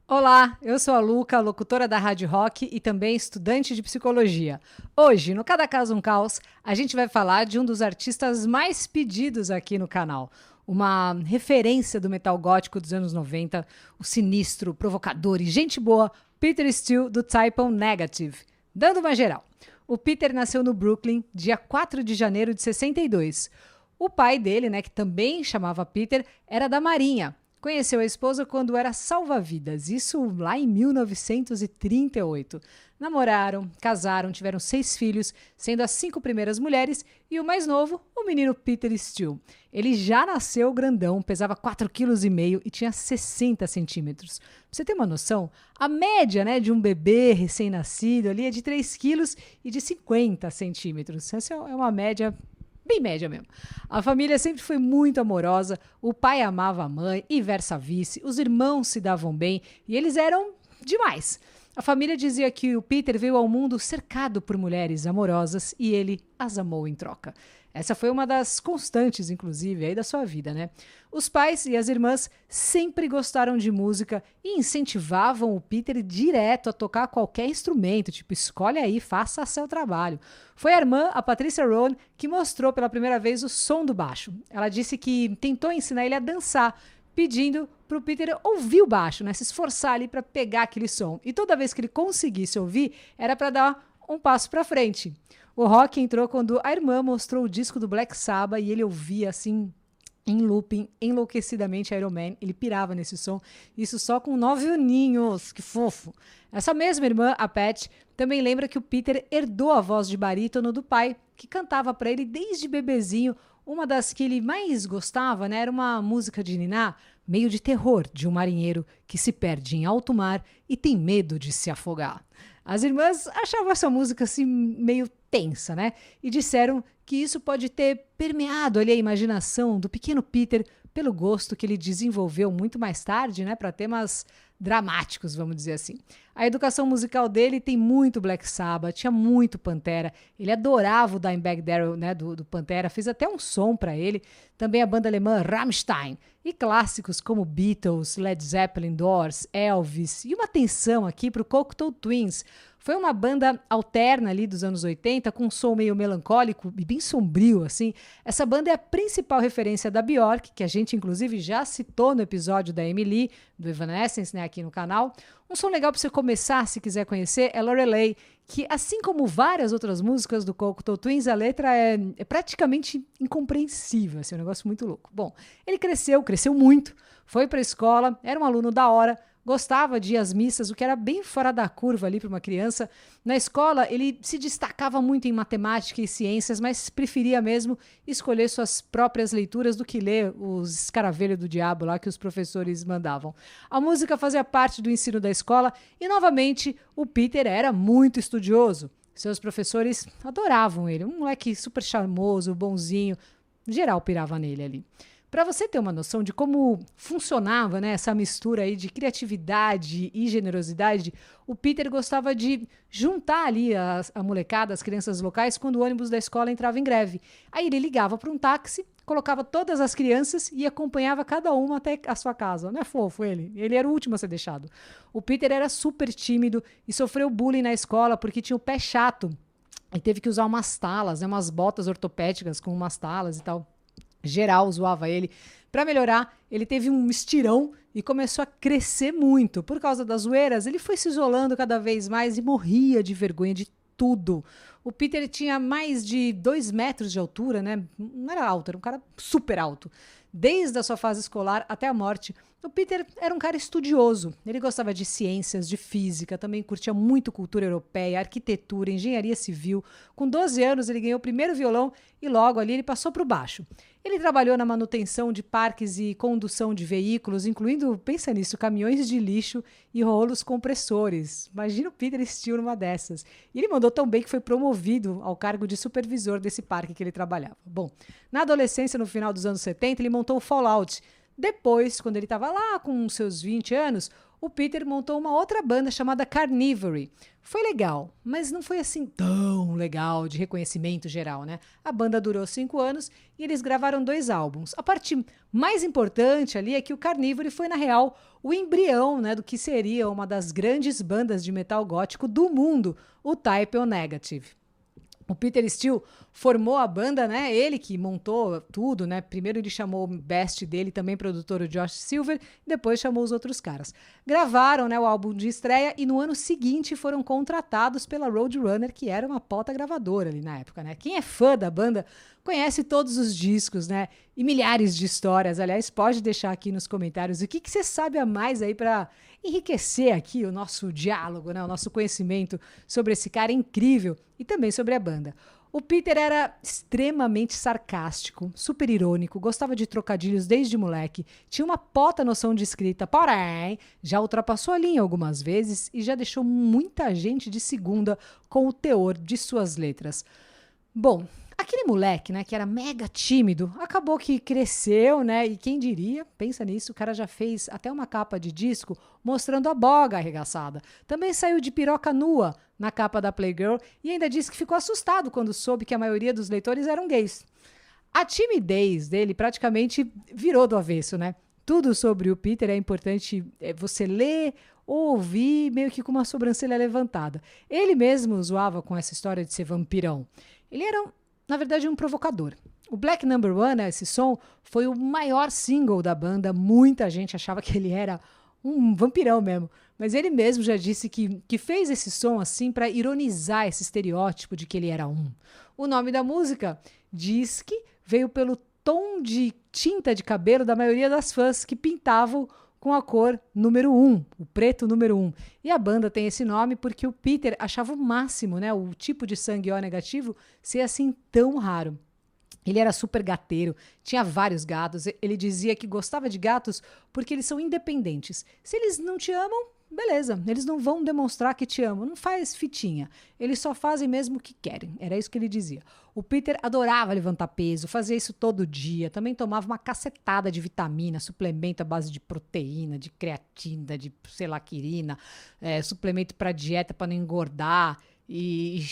Olá, eu sou a Luca, locutora da Rádio Rock e também estudante de psicologia. Hoje, no Cada Caso um Caos, a gente vai falar de um dos artistas mais pedidos aqui no canal. Uma referência do metal gótico dos anos 90, o sinistro, provocador e gente boa Peter Steele do Type O Negative. Dando uma geral. O Peter nasceu no Brooklyn, dia 4 de janeiro de 62. O pai dele, que também chamava Peter, era da Marinha. Conheceu a esposa quando era salva-vidas, isso lá em 1938. Namoraram, casaram, tiveram 6 filhos, sendo as 5 primeiras mulheres e o mais novo, o menino Peter Steele. Ele já nasceu grandão, pesava 4,5 kg e tinha 60 centímetros. Pra você ter uma noção, a média de um bebê recém-nascido ali é de 3 quilos e de 50 centímetros. Essa é uma média bem média mesmo. A família sempre foi muito amorosa, o pai amava a mãe e versa-vice, os irmãos se davam bem e eles eram demais. A família dizia que o Peter veio ao mundo cercado por mulheres amorosas e ele as amou em troca. Essa foi uma das constantes, inclusive, aí da sua vida, né? Os pais e as irmãs sempre gostaram de música e incentivavam o Peter direto a tocar qualquer instrumento, tipo, escolhe aí, faça seu trabalho. Foi a irmã, a Patricia Rowan, que mostrou pela primeira vez o som do baixo. Ela disse que tentou ensinar ele a dançar, pedindo para o Peter ouvir o baixo, se esforçar ali para pegar aquele som. E toda vez que ele conseguisse ouvir, era para dar um passo para frente. O rock entrou quando a irmã mostrou o disco do Black Sabbath e ele ouvia assim em looping, enlouquecidamente Iron Man. Ele pirava nesse som, isso só com 9 aninhos, que fofo. Essa mesma irmã, a Pat, também lembra que o Peter herdou a voz de barítono do pai, que cantava para ele desde bebezinho. Uma das que ele mais gostava, era uma música de niná, meio de terror, de um marinheiro que se perde em alto mar e tem medo de se afogar. As irmãs achavam essa música assim meio tensa, e disseram que isso pode ter permeado ali a imaginação do pequeno Peter pelo gosto que ele desenvolveu muito mais tarde, para temas dramáticos, vamos dizer assim. A educação musical dele tem muito Black Sabbath, tinha muito Pantera, ele adorava o Dimebag Darrell, do Pantera, fez até um som para ele, também a banda alemã Rammstein, e clássicos como Beatles, Led Zeppelin, Doors, Elvis, e uma atenção aqui para o Cocteau Twins. Foi uma banda alterna ali dos anos 80, com um som meio melancólico e bem sombrio, assim. Essa banda é a principal referência da Björk, que a gente inclusive já citou no episódio da Emily, do Evanescence, aqui no canal. Um som legal para você começar, se quiser conhecer, é Lorelei, que assim como várias outras músicas do Cocteau Twins, a letra é praticamente incompreensível, assim, é um negócio muito louco. Bom, ele cresceu muito, foi para a escola, era um aluno da hora, gostava de ir às missas, o que era bem fora da curva ali para uma criança. Na escola, ele se destacava muito em matemática e ciências, mas preferia mesmo escolher suas próprias leituras do que ler os escaravelhos do diabo lá que os professores mandavam. A música fazia parte do ensino da escola e, novamente, o Peter era muito estudioso. Seus professores adoravam ele, um moleque super charmoso, bonzinho, geral pirava nele ali. Para você ter uma noção de como funcionava essa mistura aí de criatividade e generosidade, o Peter gostava de juntar ali a molecada, as crianças locais, quando o ônibus da escola entrava em greve. Aí ele ligava para um táxi, colocava todas as crianças e acompanhava cada uma até a sua casa. Não é fofo ele? Ele era o último a ser deixado. O Peter era super tímido e sofreu bullying na escola porque tinha o pé chato e teve que usar umas talas, umas botas ortopédicas com umas talas e tal. Geral zoava ele. Para melhorar, ele teve um estirão e começou a crescer muito. Por causa das zoeiras, ele foi se isolando cada vez mais e morria de vergonha de tudo. O Peter tinha mais de 2 metros de altura, Não era alto, era um cara super alto. Desde a sua fase escolar até a morte, o Peter era um cara estudioso. Ele gostava de ciências, de física, também curtia muito cultura europeia, arquitetura, engenharia civil. Com 12 anos, ele ganhou o primeiro violão e logo ali ele passou para o baixo. Ele trabalhou na manutenção de parques e condução de veículos, incluindo, pensa nisso, caminhões de lixo e rolos compressores. Imagina o Peter Steele numa dessas. E ele mandou tão bem que foi promovido ao cargo de supervisor desse parque que ele trabalhava. Bom, na adolescência, no final dos anos 70, ele montou o Fallout. Depois, quando ele estava lá com seus 20 anos, o Peter montou uma outra banda chamada Carnivory. Foi legal, mas não foi assim tão legal de reconhecimento geral, né? A banda durou 5 anos e eles gravaram 2 álbuns. A parte mais importante ali é que o Carnivory foi, na real, o embrião, né, do que seria uma das grandes bandas de metal gótico do mundo, o Type O Negative. O Peter Steele formou a banda, né? Ele que montou tudo, né? Primeiro ele chamou o best dele, também produtor, o Josh Silver, depois chamou os outros caras. Gravaram, né, o álbum de estreia e no ano seguinte foram contratados pela Roadrunner, que era uma pota gravadora ali na época, né? Quem é fã da banda conhece todos os discos, né? E milhares de histórias. Aliás, pode deixar aqui nos comentários o que você sabe a mais aí para enriquecer aqui o nosso diálogo, né? O nosso conhecimento sobre esse cara incrível e também sobre a banda. O Peter era extremamente sarcástico, super irônico, gostava de trocadilhos desde moleque, tinha uma pota noção de escrita, porém, já ultrapassou a linha algumas vezes e já deixou muita gente de segunda com o teor de suas letras. Bom, aquele moleque, né, que era mega tímido, acabou que cresceu, né, e quem diria, pensa nisso, o cara já fez até uma capa de disco mostrando a boga arregaçada. Também saiu de piroca nua na capa da Playgirl e ainda disse que ficou assustado quando soube que a maioria dos leitores eram gays. A timidez dele praticamente virou do avesso, né? Tudo sobre o Peter é importante você ler ou ouvir meio que com uma sobrancelha levantada. Ele mesmo zoava com essa história de ser vampirão. Ele era, na verdade, um provocador. O Black Number One, né, esse som, foi o maior single da banda. Muita gente achava que ele era um vampirão mesmo. Mas ele mesmo já disse que fez esse som assim para ironizar esse estereótipo de que ele era um. O nome da música diz que veio pelo tom de tinta de cabelo da maioria das fãs que pintavam com a cor número 1, o preto número 1. E a banda tem esse nome porque o Peter achava o máximo, né, o tipo de sangue O negativo ser assim tão raro. Ele era super gateiro, tinha vários gatos. Ele dizia que gostava de gatos porque eles são independentes. Se eles não te amam, beleza, eles não vão demonstrar que te amam, não faz fitinha. Eles só fazem mesmo o que querem, era isso que ele dizia. O Peter adorava levantar peso, fazia isso todo dia, também tomava uma cacetada de vitamina, suplemento à base de proteína, de creatina, de selaquirina, suplemento para dieta para não engordar, e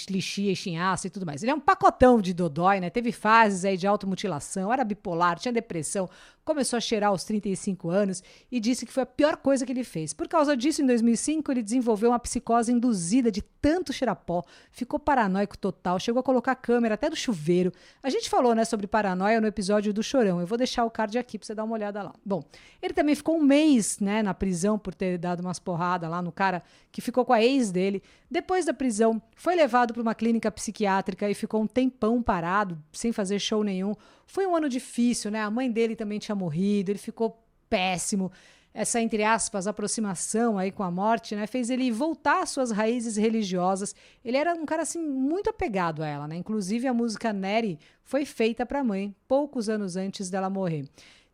lixia e chinhaça e tudo mais. Ele é um pacotão de dodói, né? Teve fases aí de automutilação, era bipolar, tinha depressão, começou a cheirar aos 35 anos e disse que foi a pior coisa que ele fez. Por causa disso, em 2005, ele desenvolveu uma psicose induzida de tanto cheirar pó, ficou paranoico total, chegou a colocar a câmera até do chuveiro. A gente falou, né, sobre paranoia no episódio do Chorão. Eu vou deixar o card aqui pra você dar uma olhada lá. Bom, ele também ficou um mês, né, na prisão por ter dado umas porradas lá no cara que ficou com a ex dele. Depois da prisão, foi levado para uma clínica psiquiátrica e ficou um tempão parado, sem fazer show nenhum. Foi um ano difícil, né? A mãe dele também tinha morrido, ele ficou péssimo. Essa, entre aspas, aproximação aí com a morte, né, fez ele voltar às suas raízes religiosas. Ele era um cara, assim, muito apegado a ela, né? Inclusive, a música Neri foi feita para a mãe, poucos anos antes dela morrer.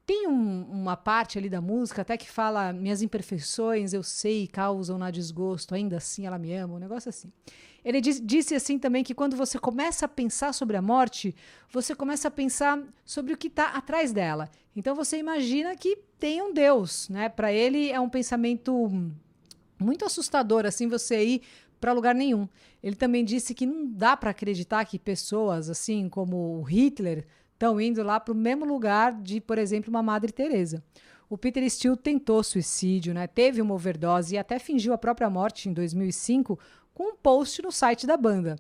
Tem uma parte ali da música até que fala: minhas imperfeições eu sei causam na desgosto, ainda assim ela me ama, um negócio assim. Ele disse assim também que quando você começa a pensar sobre a morte, você começa a pensar sobre o que está atrás dela. Então você imagina que tem um Deus, né? Para ele é um pensamento muito assustador, assim, você ir para lugar nenhum. Ele também disse que não dá para acreditar que pessoas assim como o Hitler estão indo lá para o mesmo lugar de, por exemplo, uma Madre Teresa. O Peter Steele tentou suicídio, né? Teve uma overdose e até fingiu a própria morte em 2005 com um post no site da banda.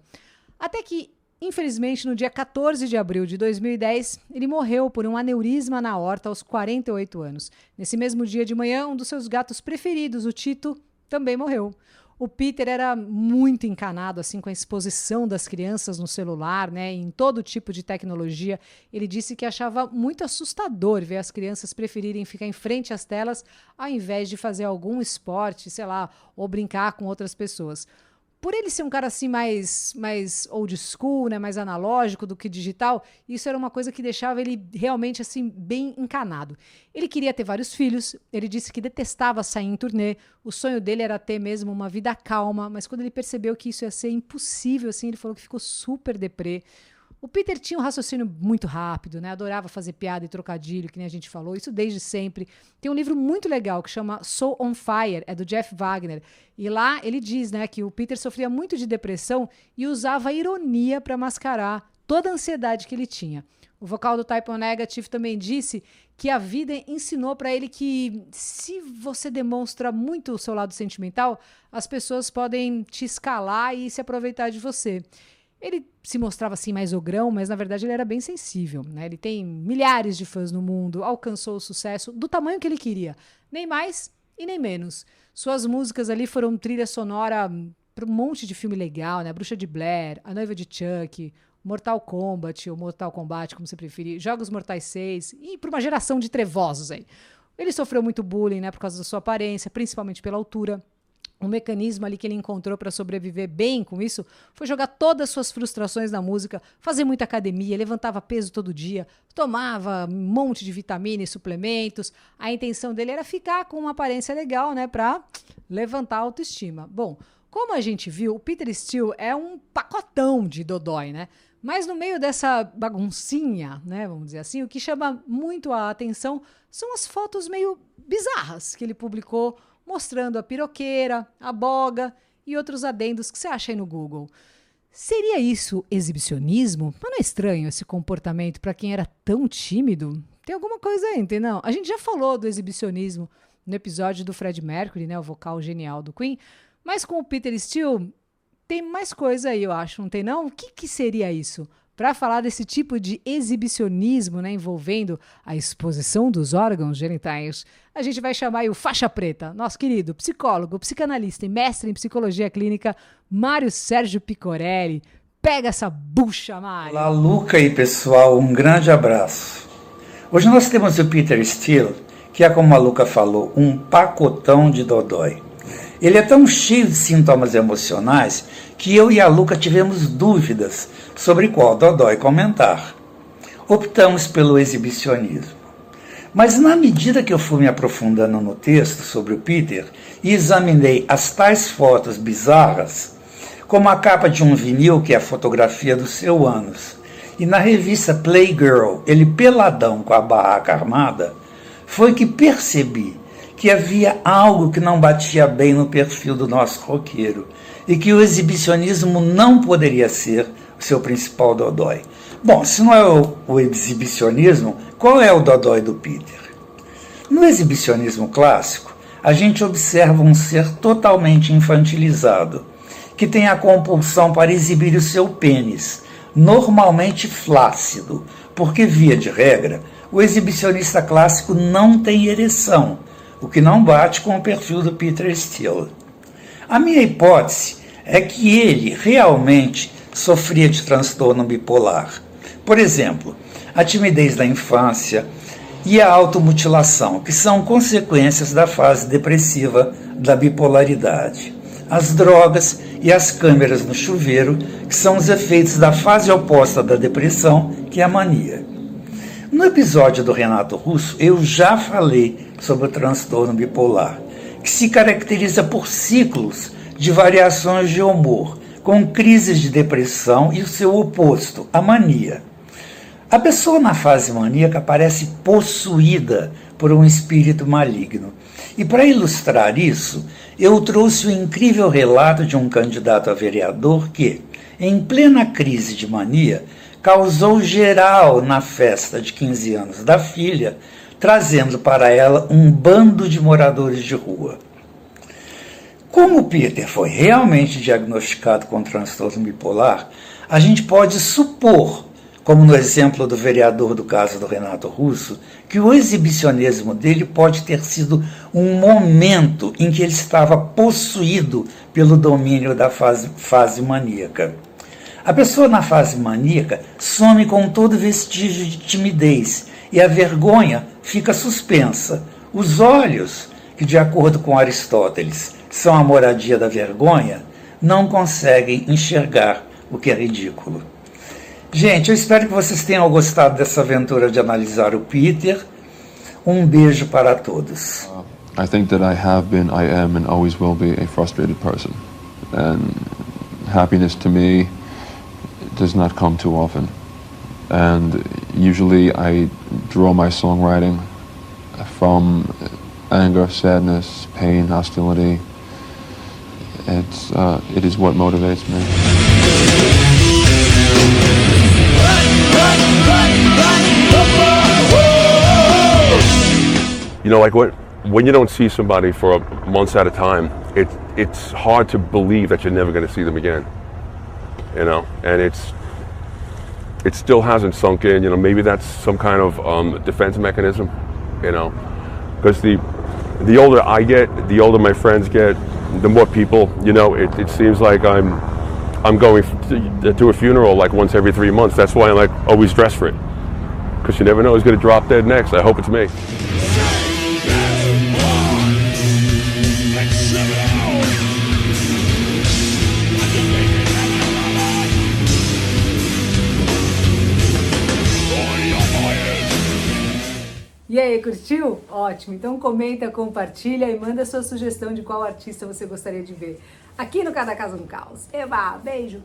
Até que, infelizmente, no dia 14 de abril de 2010, ele morreu por um aneurisma na aorta aos 48 anos. Nesse mesmo dia de manhã, um dos seus gatos preferidos, o Tito, também morreu. O Peter era muito encanado assim com a exposição das crianças no celular, né, em todo tipo de tecnologia. Ele disse que achava muito assustador ver as crianças preferirem ficar em frente às telas ao invés de fazer algum esporte, sei lá, ou brincar com outras pessoas. Por ele ser um cara assim mais old school, né, mais analógico do que digital, isso era uma coisa que deixava ele realmente assim bem encanado. Ele queria ter vários filhos, ele disse que detestava sair em turnê, o sonho dele era ter mesmo uma vida calma, mas quando ele percebeu que isso ia ser impossível, assim, ele falou que ficou super deprê. O Peter tinha um raciocínio muito rápido, né? Adorava fazer piada e trocadilho, que nem a gente falou, isso desde sempre. Tem um livro muito legal que chama Soul on Fire, é do Jeff Wagner. E lá ele diz, né, que o Peter sofria muito de depressão e usava a ironia para mascarar toda a ansiedade que ele tinha. O vocal do Type O Negative também disse que a vida ensinou para ele que se você demonstra muito o seu lado sentimental, as pessoas podem te escalar e se aproveitar de você. Ele se mostrava assim mais ogrão, mas na verdade ele era bem sensível, né? Ele tem milhares de fãs no mundo, alcançou o sucesso do tamanho que ele queria, nem mais e nem menos. Suas músicas ali foram trilha sonora para um monte de filme legal, né? Bruxa de Blair, A Noiva de Chuck, Mortal Kombat, ou Mortal Kombat, como você preferir, Jogos Mortais 6, e para uma geração de trevosos aí. Ele sofreu muito bullying, né, por causa da sua aparência, principalmente pela altura. O mecanismo ali que ele encontrou para sobreviver bem com isso foi jogar todas as suas frustrações na música, fazer muita academia, levantava peso todo dia, tomava um monte de vitamina e suplementos. A intenção dele era ficar com uma aparência legal, né, para levantar a autoestima. Bom, como a gente viu, o Peter Steele é um pacotão de dodói, né? Mas no meio dessa baguncinha, né, vamos dizer assim, o que chama muito a atenção são as fotos meio bizarras que ele publicou mostrando a piroqueira, a boga e outros adendos que você acha aí no Google. Seria isso exibicionismo? Mas não é estranho esse comportamento para quem era tão tímido? Tem alguma coisa aí, entendeu? A gente já falou do exibicionismo no episódio do Freddie Mercury, né, o vocal genial do Queen, mas com o Peter Steele tem mais coisa aí, eu acho, não tem não? O que seria isso? Para falar desse tipo de exibicionismo, né, envolvendo a exposição dos órgãos genitais, a gente vai chamar aí o faixa preta, nosso querido psicólogo, psicanalista e mestre em psicologia clínica, Mário Sérgio Picorelli. Pega essa bucha, Mário! Olá, Luca e pessoal, um grande abraço. Hoje nós temos o Peter Steele, que é, como a Luca falou, um pacotão de dodói. Ele é tão cheio de sintomas emocionais que eu e a Luca tivemos dúvidas sobre qual dodói comentar. Optamos pelo exibicionismo. Mas na medida que eu fui me aprofundando no texto sobre o Peter e examinei as tais fotos bizarras, como a capa de um vinil que é a fotografia do seu ânus, e na revista Playgirl, ele peladão com a barraca armada, foi que percebi que havia algo que não batia bem no perfil do nosso roqueiro e que o exibicionismo não poderia ser o seu principal dodói. Bom, se não é o exibicionismo, qual é o dodói do Peter? No exibicionismo clássico, a gente observa um ser totalmente infantilizado, que tem a compulsão para exibir o seu pênis, normalmente flácido, porque, via de regra, o exibicionista clássico não tem ereção, o que não bate com o perfil do Peter Steele. A minha hipótese é que ele realmente sofria de transtorno bipolar. Por exemplo, a timidez da infância e a automutilação, que são consequências da fase depressiva da bipolaridade. As drogas e as câmeras no chuveiro, que são os efeitos da fase oposta da depressão, que é a mania. No episódio do Renato Russo, eu já falei sobre o transtorno bipolar, que se caracteriza por ciclos de variações de humor, com crises de depressão e o seu oposto, a mania. A pessoa na fase maníaca parece possuída por um espírito maligno. E para ilustrar isso, eu trouxe o incrível relato de um candidato a vereador que, em plena crise de mania, causou geral na festa de 15 anos da filha, trazendo para ela um bando de moradores de rua. Como o Peter foi realmente diagnosticado com transtorno bipolar, a gente pode supor, como no exemplo do vereador do caso do Renato Russo, que o exibicionismo dele pode ter sido um momento em que ele estava possuído pelo domínio da fase maníaca. A pessoa na fase maníaca some com todo vestígio de timidez e a vergonha fica suspensa. Os olhos, que de acordo com Aristóteles são a moradia da vergonha, não conseguem enxergar o que é ridículo. Gente, eu espero que vocês tenham gostado dessa aventura de analisar o Peter. Um beijo para todos. I think that I have been, I am, and always will be a frustrated person. And happiness to me does not come too often. and usually I draw my songwriting from anger, sadness, pain, hostility. It is what motivates me. You know, like when you don't see somebody for months at a time, it's hard to believe that you're never going to see them again. You know, and it still hasn't sunk in. You know, maybe that's some kind of defense mechanism. You know, because the older I get, the older my friends get, the more people. You know, it seems like I'm going to a funeral like once every 3 months. That's why I'm like always dressed for it, because you never know who's going to drop dead next. I hope it's me. E aí, curtiu? Ótimo! Então comenta, compartilha e manda sua sugestão de qual artista você gostaria de ver aqui no Cada Caso um Caos. Eba, beijo!